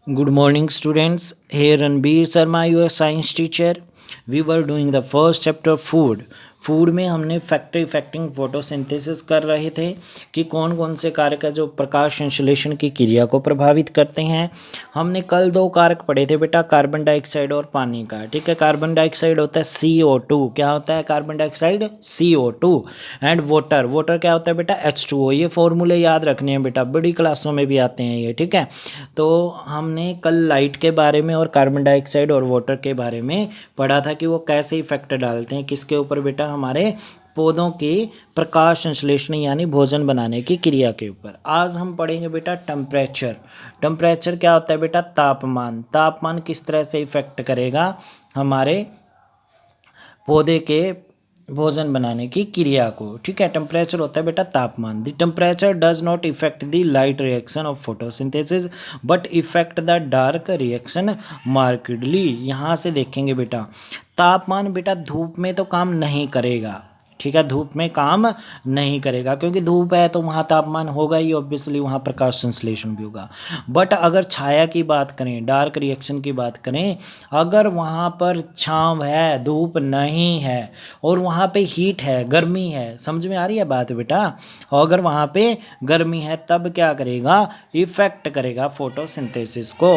Good morning, students. Here Ranbir Sharma, your science teacher. We were doing the first chapter of food. Food में हमने factor affecting photosynthesis कर रहे थे कि कौन कौन से कारक है जो प्रकाश संश्लेषण की क्रिया को प्रभावित करते हैं। हमने कल दो कारक पढ़े थे बेटा, कार्बन डाइऑक्साइड और पानी का। ठीक है, कार्बन डाइऑक्साइड होता है CO2। क्या होता है carbon dioxide? CO2। And water, water क्या होता है बेटा? H2O। ये फॉर्मूले याद रखने हैं बेटा, बड़ी क्लासों में भी आते हैं ये। ठीक है, तो हमने कल लाइट के बारे में और कार्बन डाइऑक्साइड और वाटर के बारे में पढ़ा था कि वो कैसे इफेक्ट डालते हैं किसके ऊपर बेटा? हमारे पौधों की प्रकाश संश्लेषण यानी भोजन बनाने की क्रिया के ऊपर। आज हम पढ़ेंगे बेटा टेम्परेचर। टेम्परेचर क्या होता है बेटा? तापमान। तापमान किस तरह से इफेक्ट करेगा हमारे पौधे के भोजन बनाने की क्रिया को। ठीक है, टेम्परेचर होता है बेटा तापमान। The temperature does not effect the light reaction of photosynthesis but effect the dark reaction markedly. यहाँ से देखेंगे बेटा, तापमान बेटा धूप में तो काम नहीं करेगा। ठीक है, धूप में काम नहीं करेगा क्योंकि धूप है तो वहाँ तापमान होगा ही, ऑब्वियसली वहाँ प्रकाश संश्लेषण भी होगा। बट अगर छाया की बात करें, डार्क रिएक्शन की बात करें, अगर वहाँ पर छांव है, धूप नहीं है और वहाँ पे हीट है, गर्मी है, समझ में आ रही है बात बेटा? और अगर वहाँ पे गर्मी है तब क्या करेगा? इफेक्ट करेगा फोटोसिंथेसिस को।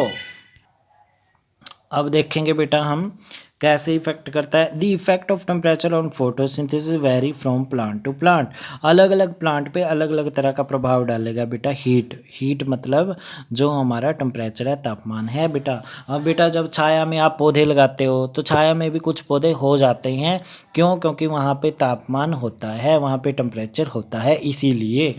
अब देखेंगे बेटा हम कैसे इफेक्ट करता है। The effect of temperature on photosynthesis vary from plant to plant. अलग अलग प्लांट पे अलग अलग तरह का प्रभाव डालेगा बेटा। हीट मतलब जो हमारा टेम्परेचर है, तापमान है बेटा। अब बेटा जब छाया में आप पौधे लगाते हो तो छाया में भी कुछ पौधे हो जाते हैं। क्यों? क्योंकि वहाँ पे तापमान होता है, वहाँ पे टेम्परेचर होता है, इसीलिए।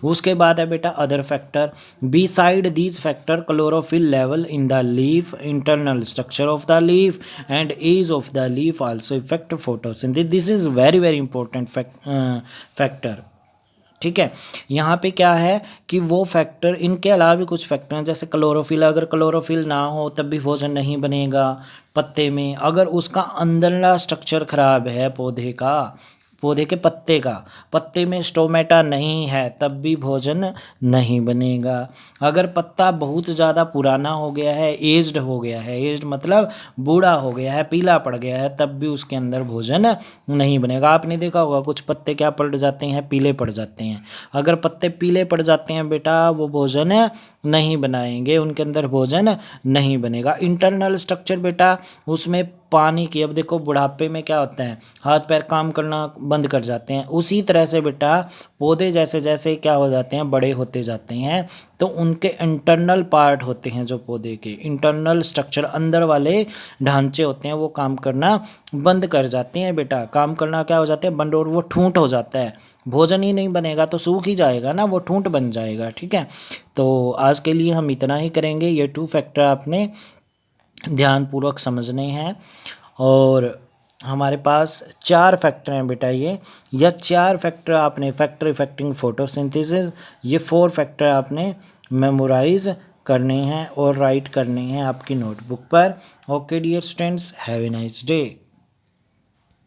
उसके बाद है बेटा other factor. Beside these factor chlorophyll level in the leaf, internal structure of the leaf and age of the leaf also effect photosynthesis. This is very very important factor. ठीक है, यहाँ पे क्या है कि वो फैक्टर, इनके अलावा भी कुछ फैक्टर हैं जैसे क्लोरोफिल। अगर क्लोरोफिल ना हो तब भी भोजन नहीं बनेगा पत्ते में। अगर उसका अंदरला स्ट्रक्चर खराब है पौधे का, पौधे के पत्ते का, पत्ते में स्टोमेटा नहीं है तब भी भोजन नहीं बनेगा। अगर पत्ता बहुत ज़्यादा पुराना हो गया है, एज्ड हो गया है, एज्ड मतलब बूढ़ा हो गया है, पीला पड़ गया है, तब भी उसके अंदर भोजन नहीं बनेगा। आपने देखा होगा कुछ पत्ते क्या पड़ जाते हैं? पीले पड़ जाते हैं। अगर पत्ते पीले पड़ जाते हैं बेटा, वो भोजन नहीं बनाएंगे, उनके अंदर भोजन नहीं बनेगा। इंटरनल स्ट्रक्चर बेटा उसमें पानी की, अब देखो बुढ़ापे में क्या होता है, हाथ पैर काम करना बंद कर जाते हैं। उसी तरह से बेटा पौधे जैसे जैसे क्या हो जाते हैं, बड़े होते जाते हैं, तो उनके इंटरनल पार्ट होते हैं जो पौधे के इंटरनल स्ट्रक्चर, अंदर वाले ढांचे होते हैं, वो काम करना बंद कर जाते हैं बेटा। काम करना क्या हो जाते हैं? बंद, और वो ठूंठ हो जाता है। भोजन ही नहीं बनेगा तो सूख ही जाएगा ना, वो ठूंठ बन जाएगा। ठीक है, तो आज के लिए हम इतना ही करेंगे। ये 2 फैक्टर आपने ध्यानपूर्वक समझने हैं। और हमारे पास 4 फैक्टर हैं बेटा ये, या 4 फैक्टर आपने, फैक्टर इफेक्टिंग फोटोसिंथेसिस, ये 4 फैक्टर आपने मेमोराइज करने हैं और राइट करने हैं आपकी नोटबुक पर। Okay dear students, have a nice day.